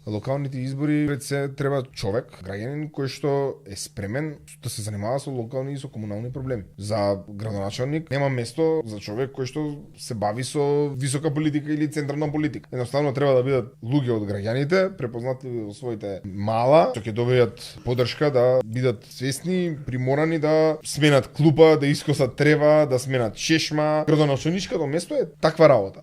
Локалните избори пред се треба човек, граѓанин кој што е спремен да се занимава со локални и со комунални проблеми. За градоначалник нема место за човек кој што се бави со висока политика или централна политика. Едноставно треба да бидат луѓе од граѓаните, препознатливи во своите мала, што ќе добијат поддршка да бидат свесни, приморани да сменат клупа, да искосат трева, да сменат чешма. Градоначалничкото место е таква работа.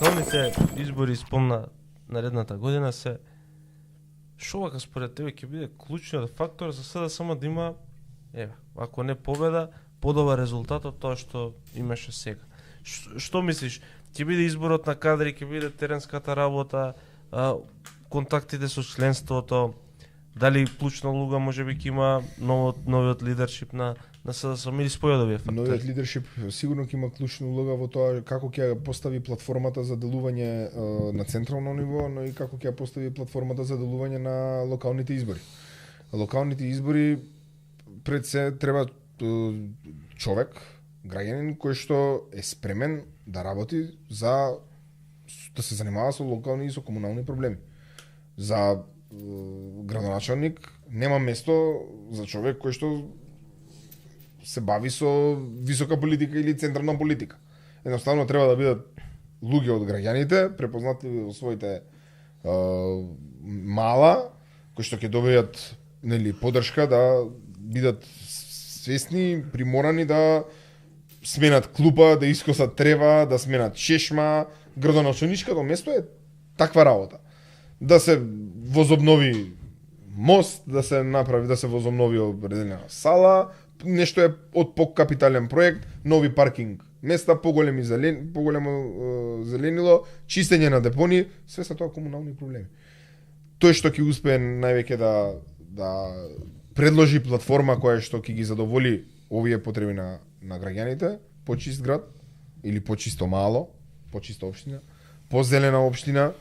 Основните избори спомна наредната година се шо вака според тебе ќе биде клучниот фактор за СДСМ да има ако не победа, подобар резултат од тоа што имаше сега. Што мислиш? Ќе биде изборот на кадри, ќе биде теренската работа, контактите со членството, дали клучна улога можеби ќе има новиот лидершип на СДСМ или спојот овие фактори? Новиот лидершип сигурно ќе има клучна улога во тоа како ќе постави платформата за делување на централно ниво, но и како ќе постави платформата за делување на локалните избори. Локалните избори пред се треба човек, граѓанин кој што е спремен да работи за да се занимава со локални и со комунални проблеми. За градоначалник нема место за човек кој што се бави со висока политика или централна политика. Едноставно треба да бидат луѓе од граѓаните, препознатливи во своите мала, кои што ќе добијат поддршка да бидат свесни, приморани да сменат клупа, да искосат трева, да сменат чешма. Градоначалничкото место е таква работа. Да се возобнови мост, да се направи, да се возобнови определена сала, нешто е од покапитален проект, нови паркинг места, поголемо зеленило, чистење на депони, све се тоа комунални проблеми. Тој што ќе успее највеќе да предложи платформа која што ќе ги задоволи овие потреби на граѓаните, почист град или почисто мало, почиста општина, позелена општина,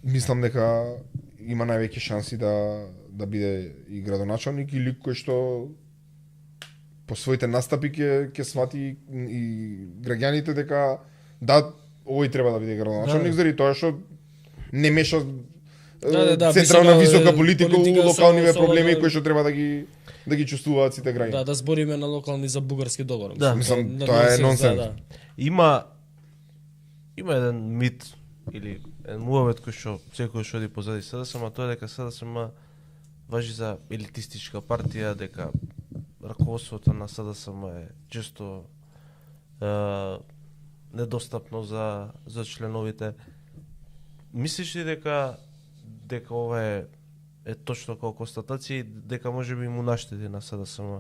мислам дека има највеќе шанси да биде и градоначалник и лик кој што по своите настапи ќе свати и граѓаните дека овој треба да биде градоначалник заради тоа што не меша централна висока политика у локалниве проблеми кои што треба да ги чувствуваат сите граѓани. Да збориме на локални за бугарски договор. Мислам тоа е нонсенс. Има еден мит или еден муавет кој што секој што оди позади СДСМ, тоа е дека СДСМ важи за елитистичка партија, дека раководството на СДСМ е често недостапно за членовите. Мислиш ли дека ова е точно како констатација, дека можеби му наштети на СДСМ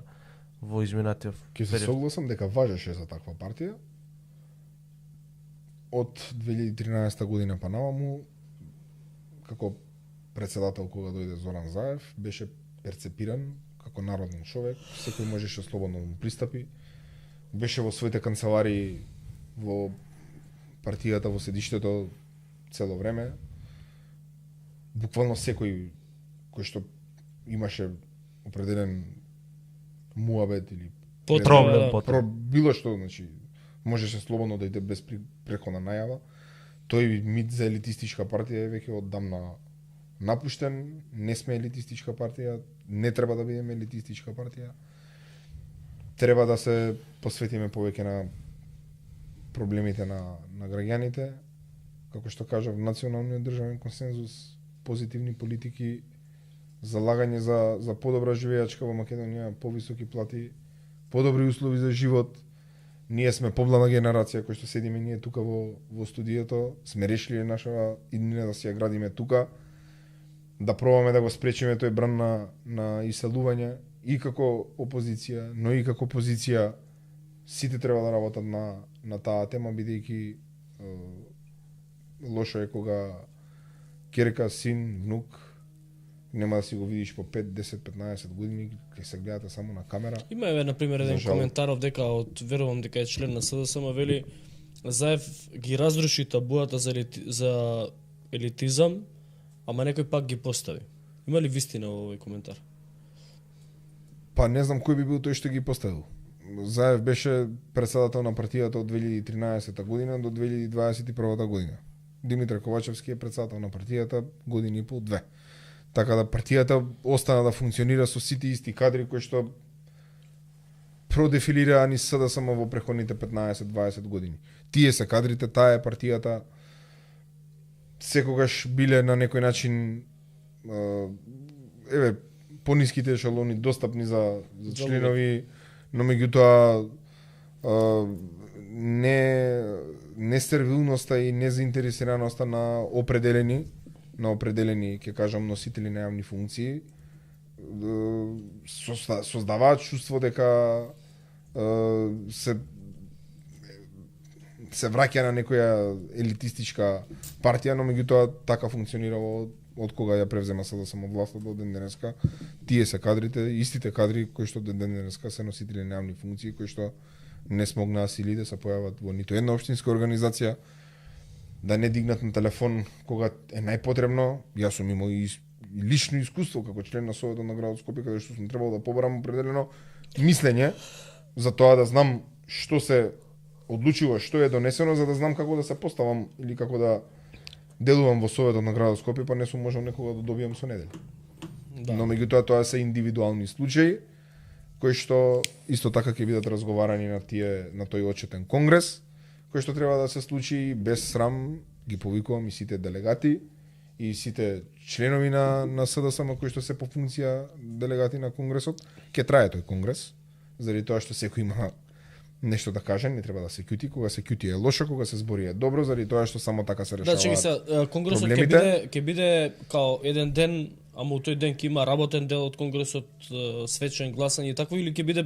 во изминатиот период? Ќе се согласам дека важеше за таква партија. Од 2013 година па наваму, како председател кога дојде Зоран Заев, беше перцепиран како народен човек, секој можеше слободно да му пристапи. Беше во своите канцеларии во партијата, во седиштето цело време. Буквално секој кој што имаше определен муабет или проблем, било што, значи, можеше слободно да иде без преходна најава. Тој мит за елитистичка партија е веќе оддамна напуштен, не сме елитистичка партија, не треба да бидеме елитистичка партија. Треба да се посветиме повеќе на проблемите на граѓаните, како што кажав, националниот државен консензус, позитивни политики, залагање за подобра живеачка во Македонија, повисоки плати, подобри услови за живот. Ние сме помлада генерација кои што седиме ние тука во студиото, сме решили наша иднина да си ја градиме тука, да пробаме да го спречиме тој бран на иселување и како опозиција, но и како позиција. Сите треба да работат на таа тема, бидејќи лошо е кога ќерка, син, внук нема да си го видиш по 5, 10, 15 години, ќе се гледате само на камера. Има на пример еден коментаров дека верувам дека е член на СДСМ, вели Заев ги разруши табуата за елитизам, ама некој пак ги постави. Има ли вистина во овој коментар? Па не знам кој би бил тој што ги поставил. Заев беше председател на партијата од 2013 година до 2021 година. Димитар Ковачевски е председател на партијата години и пол, две. Така да партијата остана да функционира со сите исти кадри кои што продефилираа ни СДСМ во преходните 15-20 години. Тие се кадрите, таа е партијата, секогаш биле на некој начин пониските ешелони достапни за членови, но меѓутоа не сервилноста и незаинтересираноста на определени, ќе кажам, носители на јавни функции создаваат чувство дека се враќа на некоја елитистичка партија, но меѓутоа така функционирало од кога ја превзема СДСМ од власта до ден денеска. Тие се кадрите, истите кадри кои што до ден денеска се носители на јавни функции, кои што не смогнаа сили да се појават во ниту една општинска организација, да не дигнат на телефон кога е најпотребно. Јас сум имал и лично искуство како член на Советот на градот Скопје, каде што сум требал да побарам определено мислење за тоа да знам што се одлучува, што е донесено, за да знам како да се поставам или како да делувам во Советот на градот Скопје, па не сум можел некога да добијам со недели. Да. Но меѓутоа тоа се индивидуални случаи кои што исто така ќе бидат разговарани на тој отчетен конгрес, кој што треба да се случи без срам. Ги повикувам и сите делегати и сите членови на СДСМ кои што се по функција делегати на конгресот. Ќе трае тој конгрес, заради тоа што секој има нешто да каже, не треба да се кјути, кога се кјути е лошо, кога се збори е добро, заради тоа што само така се решаваат. Да, чеки конгресот ќе биде као еден ден, ама у тој ден ќе има работен дел од конгресот, свечен, гласање и такво, или ќе биде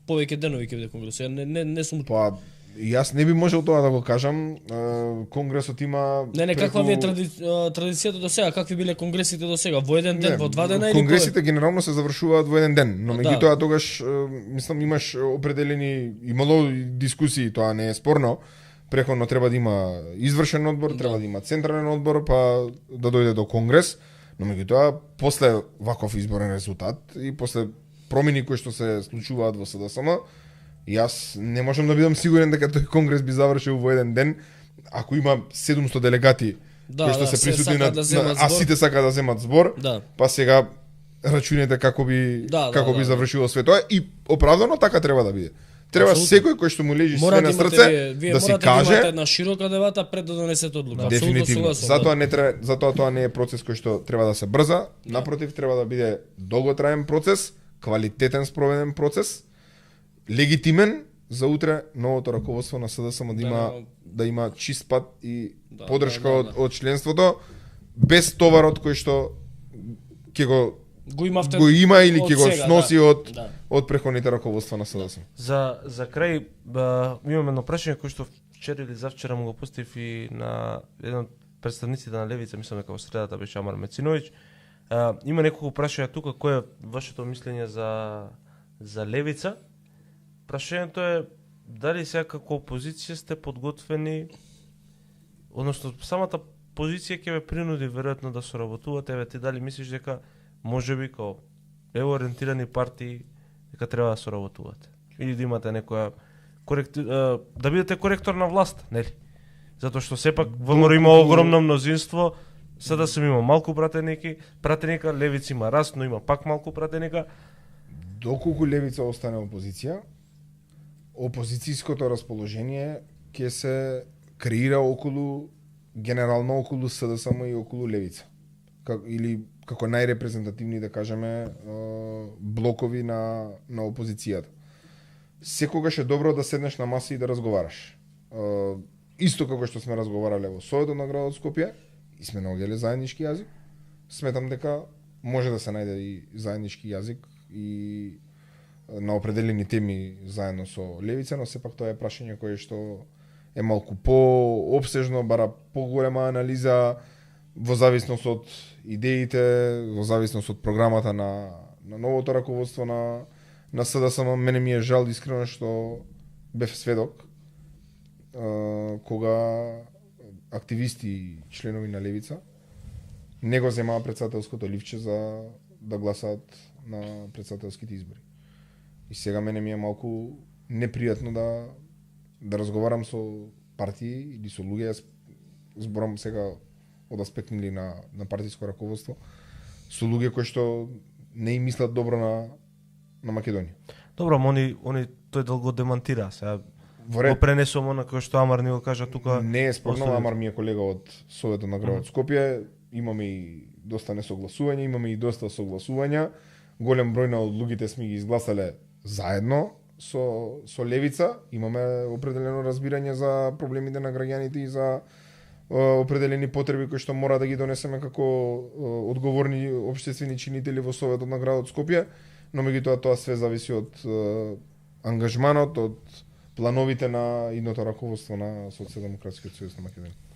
повеќе денови ќе биде конгресот? Не сум... Па, јас не би можел тоа да го кажам. Конгресот има... Не, каква ви е традицијата до сега? Какви биле конгресите до сега? Во еден ден, во два дена или конгресите генерално се завршуваат во еден ден, но меѓутоа тогаш мислам имаш определени, имало дискусии, тоа не е спорно. Преходно треба да има извршен одбор, треба да има централен одбор, па да дојде до конгрес, но меѓутоа после ваков изборен резултат и после промени кои што се случуваат во СДСМ, јас не можам да бидам сигурен дека тој конгрес би завршил во еден ден, ако има 700 делегати кои што се присутни а сите сака да земат збор, па сега рачунете како би завршило све тоа и оправдано така треба да биде. Треба секој кој што му лежи све на срце да си каже. Морате една широка дебата пред да донесете одлука. Дефинитивно. Затоа тоа не е процес кој што треба да се брза, напротив треба да биде долготраен процес, квалитетен спроведен процес, легитимен за утре новото раководство на СДСМ да има чист пат и поддршка од членството, без товарот кој што ќе го има или ќе го сноси од преходните раководства на СДСМ. За крај имаме едно прашање кој што вчера или завчера му го поставив и на еден од представниците на Левица, мислам дека во средата беше Амар Мециновиќ. Има неколку прашања тука, кој е вашето мислење за Левица? Прашањето е дали сега како опозиција сте подготвени, односно самата позиција ќе ве принуди веројатно да соработувате, ти дали мислиш дека можеби као ориентирани партии дека треба да соработувате или да имате некоја да бидете коректор на власт, нели? Затоа што сепак ВМРО има огромно мнозинство, СДСМ има малку пратеника, Левица има раст, но има пак малку пратеника. Доколку Левица остане опозиција, опозицијското расположение ќе се креира генерално околу СДСМ и околу Левица. Или како најрепрезентативни, да кажеме, блокови на опозицијата. Секогаш е добро да седнеш на маса и да разговараш. Исто како што сме разговарале во Советот на градот Скопје и сме наоѓале заеднички јазик, сметам дека може да се најде и заеднички јазик и на определени теми заедно со Левица, но сепак тоа е прашање кое што е малку поопсежно, бара поголема анализа во зависност од идеите, во зависност од програмата на новото раководство на СДСМ. Мене ми е жал искрено што бев сведок кога активисти и членови на Левица не го земаа претседателското ливче за да гласаат на претседателските избори. И сега мене ми е малку непријатно да разговарам со партии или со луѓе, јас зборам сега од аспект нели на партиско раководство, со луѓе кои што не им мислат добро на Македонија. Добро, ама они тој дел го демантира, сега Во ред, го пренесувам она кој што Амар ни го кажа тука. не е спорно, остави. Амар ми е колега од Советот на градот Скопје, имаме и доста несогласувања, имаме и доста согласувања. Голем број на од луѓето сме ги изгласале заедно со левица, имаме определено разбирање за проблемите на граѓаните и за определени потреби кои што мора да ги донесеме како одговорни општествени чинители во Советот на градот Скопје, но меѓутоа тоа све зависи од ангажманот, од плановите на идното раководство на Социјалдемократскиот сојуз на Македонија.